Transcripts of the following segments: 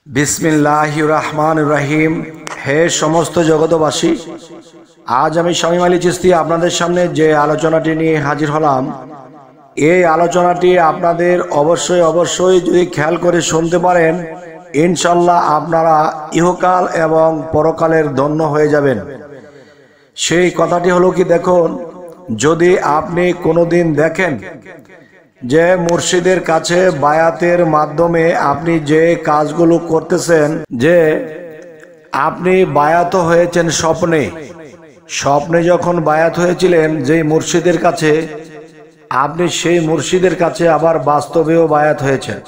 বিসমিল্লাহির রহমানির রহিম। হে সমস্ত জগতবাসী, আজ আমি শামীম আলী চিশতি আপনাদের সামনে যে আলোচনাটি নিয়ে হাজির হলাম, এই আলোচনাটি আপনাদের অবশ্যই যদি খেয়াল করে শুনতে পারেন, ইনশাল্লাহ আপনারা ইহকাল এবং পরকালের ধন্য হয়ে যাবেন। সেই কথাটি হলো কি, দেখুন, যদি আপনি কোনোদিন দেখেন যে মুর্শিদের কাছে বায়াতের মাধ্যমে আপনি যে কাজগুলো করতেছেন, যে আপনি বায়াত হয়েছেন স্বপ্নে যখন বায়াত হয়েছিলেন যে মুর্শিদের কাছে, আপনি সেই মুর্শিদের কাছে আবার বাস্তবেও বায়াত হয়েছেন,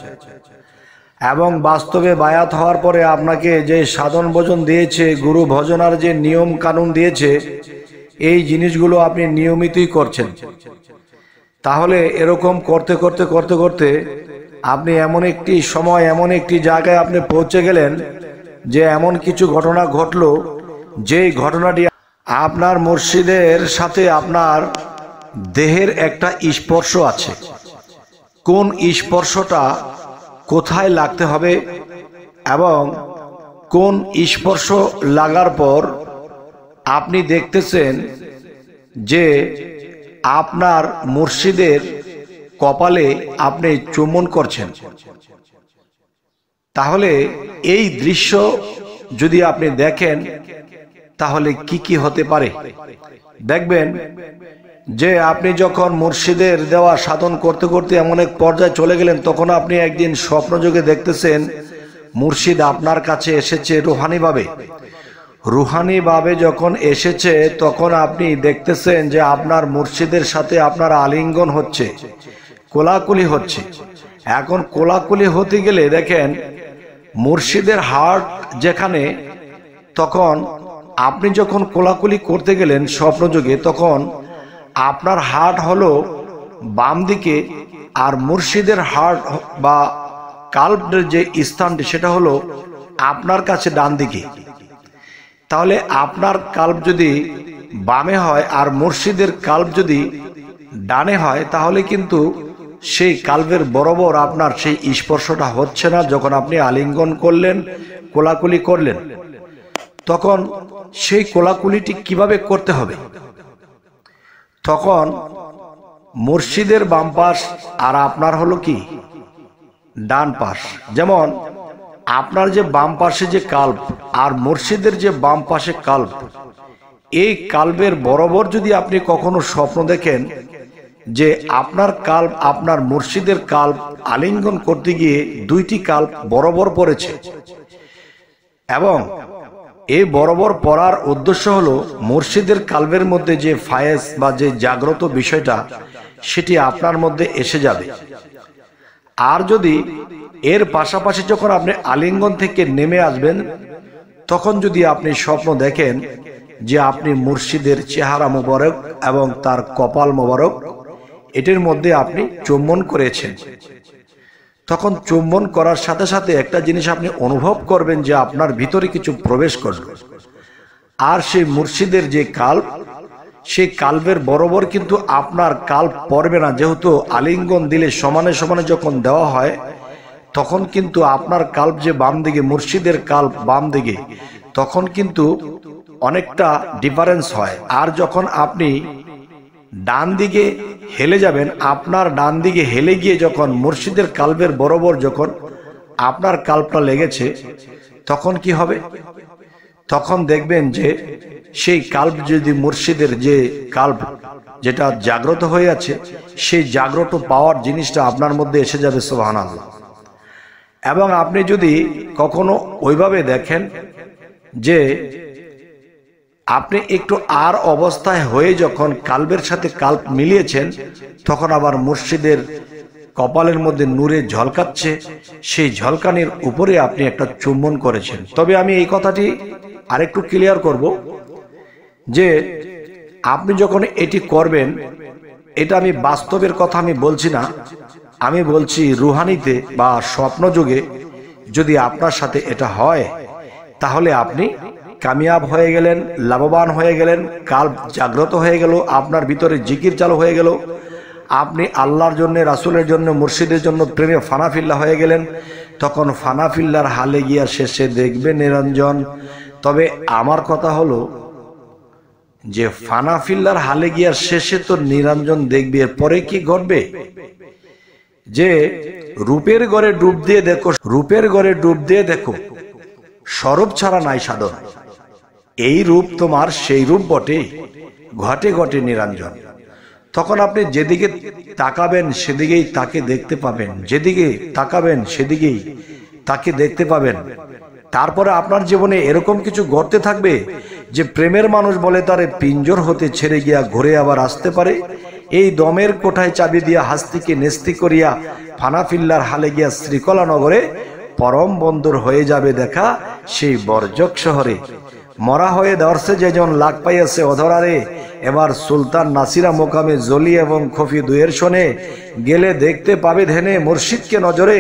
এবং বাস্তবে বায়াত হওয়ার পরে আপনাকে যে সাধন ভোজন দিয়েছে, গুরু ভজনার যে নিয়ম কানুন দিয়েছে, এই জিনিসগুলো আপনি নিয়মিতই করছেন। তাহলে এরকম করতে করতে আপনি এমন একটি সময়, এমন একটি জায়গায় আপনি পৌঁছে গেলেন যে এমন কিছু ঘটনা ঘটলো, যেই ঘটনাটি আপনার মুর্শিদের সাথে আপনার দেহের একটা স্পর্শ আছে। কোন স্পর্শটা কোথায় লাগতে হবে এবং কোন স্পর্শ লাগার পর আপনি দেখতেছেন যে আপনার মুর্শিদের কপালে আপনি চুম্বন করছেন, তাহলে এই দৃশ্য যদি আপনি দেখেন তাহলে কি হতে পারে। দেখবেন যে আপনি যখন মুর্শিদের দেওয়া সাধন করতে এমন এক পর্যায়ে চলে গেলেন, তখন আপনি একদিন স্বপ্নযোগে দেখতেছেন মুর্শিদ আপনার কাছে এসেছে রুহানিভাবে যখন এসেছে, তখন আপনি দেখতেছেন যে আপনার মুর্শিদের সাথে আপনার আলিঙ্গন হচ্ছে, কোলাকুলি হচ্ছে। এখন কোলাকুলি হতে গেলে দেখেন মুর্শিদের হার্ট যেখানে, তখন আপনি যখন কোলাকুলি করতে গেলেন স্বপ্নযোগে, তখন আপনার হার্ট হলো বাম দিকে, আর মুর্শিদের হার্ট বা কাল্বের যে স্থানটি সেটা হলো আপনার কাছে ডান দিকে। তাহলে আপনার কাল্ব যদি বামে হয় আর মুর্শিদের কাল্ব যদি ডানে হয়, তাহলে কিন্তু সেই কাল্বের বরাবর আপনার সেই স্পর্শটা হচ্ছে না। যখন আপনি আলিঙ্গন করলেন, কোলাকুলি করলেন, তখন সেই কোলাকুলিটি কিভাবে করতে হবে, তখন মুর্শিদের বাম পাশ আর আপনার হলো কি ডান পাশ। যেমন আপনার যে বাম পাশে যে কাল্ব আর মুর্শিদের যে বাম পাশে কাল্ব, এই কাল্বের বরাবর যদি আপনি কখনো স্বপ্ন দেখেন যে আপনার কাল্ব আপনার মুর্শিদের কাল্ব আলিঙ্গন করতে গিয়ে দুইটি কাল্ব বরাবর পড়েছে, এবং এই বরাবর পড়ার উদ্দেশ্য হলো মুর্শিদের কাল্বের মধ্যে যে ফায়েজ বা যে জাগ্রত বিষয়টা, সেটি আপনার মধ্যে এসে যাবে। আর যদি এর পাশাপাশি যখন আপনি আলিঙ্গন থেকে নেমে আসবেন, তখন যদি আপনি স্বপ্ন দেখেন যে আপনি মুর্শিদের চেহারা মোবারক এবং তার কপাল মোবারক এটির মধ্যে আপনি চুম্বন করেছেন, তখন চুম্বন করার সাথে সাথে একটা জিনিস আপনি অনুভব করবেন যে আপনার ভিতরে কিছু প্রবেশ করবে। আর সেই মুর্শিদের যে কাল্ব, সেই কাল্বের বরাবর কিন্তু আপনার কাল্ব পড়বে না, যেহেতু আলিঙ্গন দিলে সমানে সমানে যখন দেওয়া হয়, তখন কিন্তু আপনার কাল্ব যে বাম দিকে, মুর্শিদের কাল্ব বাম দিকে, তখন কিন্তু অনেকটা ডিফারেন্স হয়। আর যখন আপনি ডান দিকে হেলে যাবেন, আপনার ডান দিকে হেলে গিয়ে যখন মুর্শিদের কাল্বের বরাবর যখন আপনার কাল্বটা লেগেছে, তখন কি হবে, তখন দেখবেন যে সেই কাল্ব যদি মুর্শিদের যে কাল্ব যেটা জাগ্রত হয়ে আছে, সেই জাগ্রত পাওয়ার জিনিসটা আপনার মধ্যে এসে যাবে, সুবহানাল্লাহ। এবং আপনি যদি কখনো ওইভাবে দেখেন যে আপনি একটু আর অবস্থায় হয়ে যখন কাল্বের সাথে কাল্ব মিলিয়েছেন, তখন আবার মুর্শিদের কপালের মধ্যে নূরে ঝলকাচ্ছে, সেই ঝলকানির উপরে আপনি একটা চুম্বন করেছেন। তবে আমি এই কথাটি আরেকটু ক্লিয়ার করব যে আপনি যখন এটি করবেন, এটা আমি বাস্তবের কথা আমি বলছি না, আমি বলছি রুহানিতে বা স্বপ্নযোগে যদি আপনার সাথে এটা হয়, তাহলে আপনি কামিয়াব হয়ে গেলেন, লাভবান হয়ে গেলেন, কাল্ব জাগ্রত হয়ে গেল, আপনার ভিতরে জিকির চালু হয়ে গেল, আপনি আল্লাহর জন্য, রাসূলের জন্য, মুর্শিদের জন্য প্রেমে ফানাফিল্লা হয়ে গেলেন। তখন ফানাফিল্লার হালে গিয়া শেষে দেখবে নিরঞ্জন। তবে আমার কথা হলো যে ফানাফিল্লার হালে গিয়া শেষে তো নিরঞ্জন দেখবে, এরপরে কি ঘটবে? যে রূপের ঘরে ডুব দিয়ে দেখো, রূপের ঘরে ডুব দিয়ে দেখো, স্বরূপ ছাড়া নাই সাধন। এই রূপ তোমার সেই রূপ বটে, ঘটে ঘটে নিরঞ্জন। তখন আপনি যেদিকে তাকাবেন সেদিকেই তাকে দেখতে পাবেন, যেদিকে তাকাবেন সেদিকেই তাকে দেখতে পাবেন। তারপরে আপনার জীবনে এরকম কিছু ঘটতে থাকবে যে প্রেমের মানুষ বলে তারে পিঞ্জর হতে ছেড়ে গিয়া ঘুরে আবার আসতে পারে। এই দমের কোঠায় চাবি দিয়া হাস্তিকে নেস্তি করিয়া ফানাফিল্লার হালে গিয়া শ্রীকলা নগরে পরম বন্ধুর হয়ে যাবে দেখা সেই বর্জক শহরে। মরা হয়ে দর্শে যেজন লাগ পাইয়াছে অধরারে, এবার সুলতান নাসিরা মোকামে জলি এবং খফি দুয়ের শোনে, গেলে দেখতে পাবে ধ্যানে মুর্শিদকে নজরে,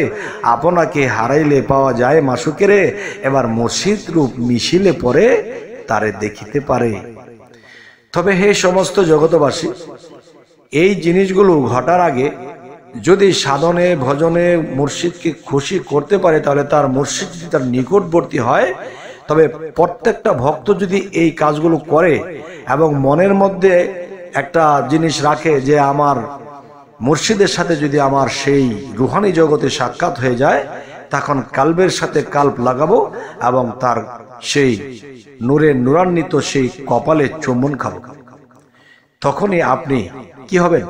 আপনাকে হারাইলে পাওয়া যায় মাসুকেরে, এবার মুর্শিদ রূপ মিশিলে পরে তারে দেখিতে পারে। তবে হে সমস্ত জগতবাসী, এই জিনিসগুলো ঘটার আগে যদি সাধনে ভজনে মুর্শিদকে খুশি করতে পারে, তাহলে তার মুর্শিদ যদি তার নিকটবর্তী হয়, তবে প্রত্যেকটা ভক্ত যদি এই কাজগুলো করে এবং মনের মধ্যে একটা জিনিস রাখে যে আমার মুর্শিদের সাথে যদি আমার সেই রুহানি জগতে সাক্ষাৎ হয়ে যায়, তখন কালবের সাথে কাল্প লাগাবো এবং তার সেই নূরে নূরান্বিত সেই কপালে চুম্বন খাবো। তখনই আপনি কি হবেন?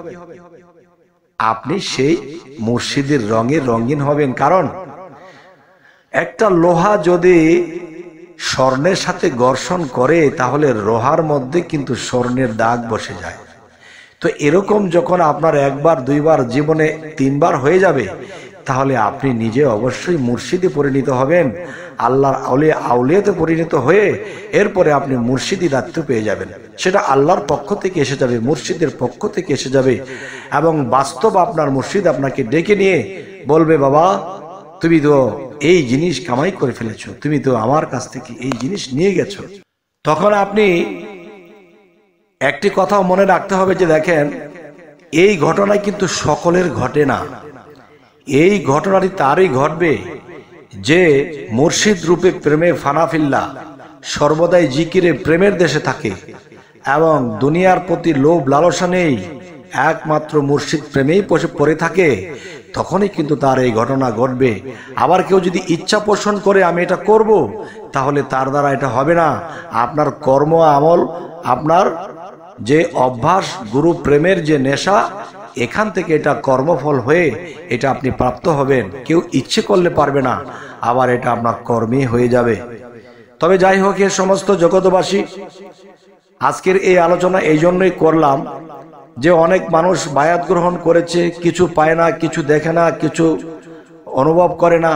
আপনি সেই মুর্শিদের রঙে রঙিন হবেন। কারণ একটা লোহা যদি স্বর্ণের সাথে ঘর্ষণ করে তাহলে লোহার মধ্যে কিন্তু স্বর্ণের দাগ বসে যায়। তো এরকম যখন আপনার একবার দুইবার জীবনে তিনবার হয়ে যাবে, তাহলে আপনি নিজে অবশ্যই মুর্শিদে পরিণত হবেন, আল্লাহর আউলিয়া আউলিয়াতে পরিণত হয়ে এরপরে আপনি মুর্শিদি দায়িত্ব পেয়ে যাবেন। সেটা আল্লাহর পক্ষ থেকে এসে যাবে, মুর্শিদের পক্ষ থেকে এসে যাবে এবং বাস্তব আপনার মুর্শিদ আপনাকে ডেকে নিয়ে বলবে, বাবা তুমি তো এই জিনিস কামাই করে ফেলেছো, তুমি তো আমার কাছ থেকে এই জিনিস নিয়ে গেছো। তখন আপনি একটি কথাও মনে রাখতে হবে যে দেখেন, এই ঘটনা কিন্তু সকলের ঘটে না। এই ঘটনাটি তারই ঘটবে যে মুর্শিদ রূপে প্রেমে ফানাফিল্লা সর্বদাই জিকিরে প্রেমের দেশে থাকে এবং দুনিয়ার প্রতি লোভ লালসা নেই, একমাত্র মুর্শিদ প্রেমেই পড়ে থাকে। তখনই কিন্তু তার এই ঘটনা ঘটবে। আবার কেউ যদি ইচ্ছা পোষণ করে আমি এটা করব, তাহলে তার দ্বারা এটা হবে না। আপনার কর্ম আমল, আপনার যে অভ্যাস, গুরু প্রেমের যে নেশা, এখান থেকে এটা কর্মফল হয়ে এটা আপনি প্রাপ্ত হবেন। কেউ ইচ্ছে করলে পারবে না, আবার এটা আপনার কর্মী হয়ে যাবে। তবে যাই হোক, এ সমস্ত জগতবাসী, আজকের এই আলোচনা এই জন্যই করলাম যে অনেক মানুষ বায়াত গ্রহণ করেছে, কিছু পায় না, কিছু দেখে না, কিছু অনুভব করে না,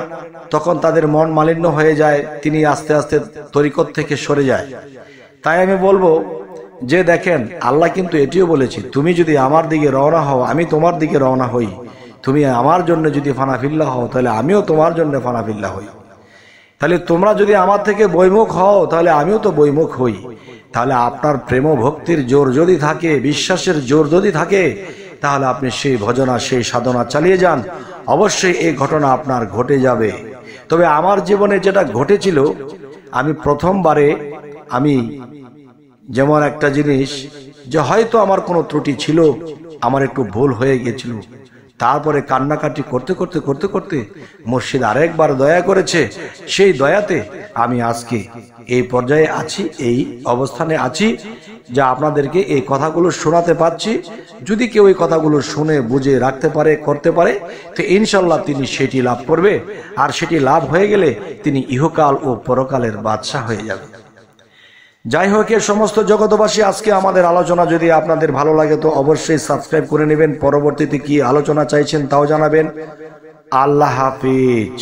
তখন তাদের মন মালিন্য হয়ে যায়, তিনি আস্তে আস্তে তরিকত থেকে সরে যায়। তাই আমি বলবো যে দেখেন, আল্লাহ কিন্তু এটিও বলেছে, তুমি যদি আমার দিকে রওনা হও আমি তোমার দিকে রওনা হই, তুমি আমার জন্য যদি ফানাফিল্লা হও তাহলে আমিও তোমার জন্য ফানাফিল্লা হই, তাহলে তোমরা যদি আমার থেকে বৈমুখ হও তাহলে আমিও তো বৈমুখ হই। তাহলে আপনার প্রেম ভক্তির জোর যদি থাকে, বিশ্বাসের জোর যদি থাকে, তাহলে আপনি সেই ভজনা সেই সাধনা চালিয়ে যান, অবশ্যই এই ঘটনা আপনার ঘটে যাবে। তবে আমার জীবনে যেটা ঘটেছিল, আমি প্রথমবারে আমি যেমন একটা জিনিস যে হয়তো আমার কোনো ত্রুটি ছিল, আমার একটু ভুল হয়ে গেছিল, তারপরে কান্নাকাটি করতে করতে করতে করতে মুর্শিদ আরেকবার দয়া করেছে, সেই দয়াতে আমি আজকে এই পর্যায়ে আছি, এই অবস্থানে আছি যা আপনাদেরকে এই কথাগুলো শোনাতে পারছি। যদি কেউ এই কথাগুলো শুনে বুঝে রাখতে পারে, করতে পারে, তো ইনশাল্লাহ তিনি সেটি লাভ করবে, আর সেটি লাভ হয়ে গেলে তিনি ইহকাল ও পরকালের বাদশা হয়ে যাবে। যাই হোক, এর সমস্ত জগতবাসী, আজকে আমাদের আলোচনা যদি আপনাদের ভালো লাগে তো অবশ্যই সাবস্ক্রাইব করে নেবেন, পরবর্তীতে কি আলোচনা চাইছেন তাও জানাবেন। আল্লাহ হাফিজ।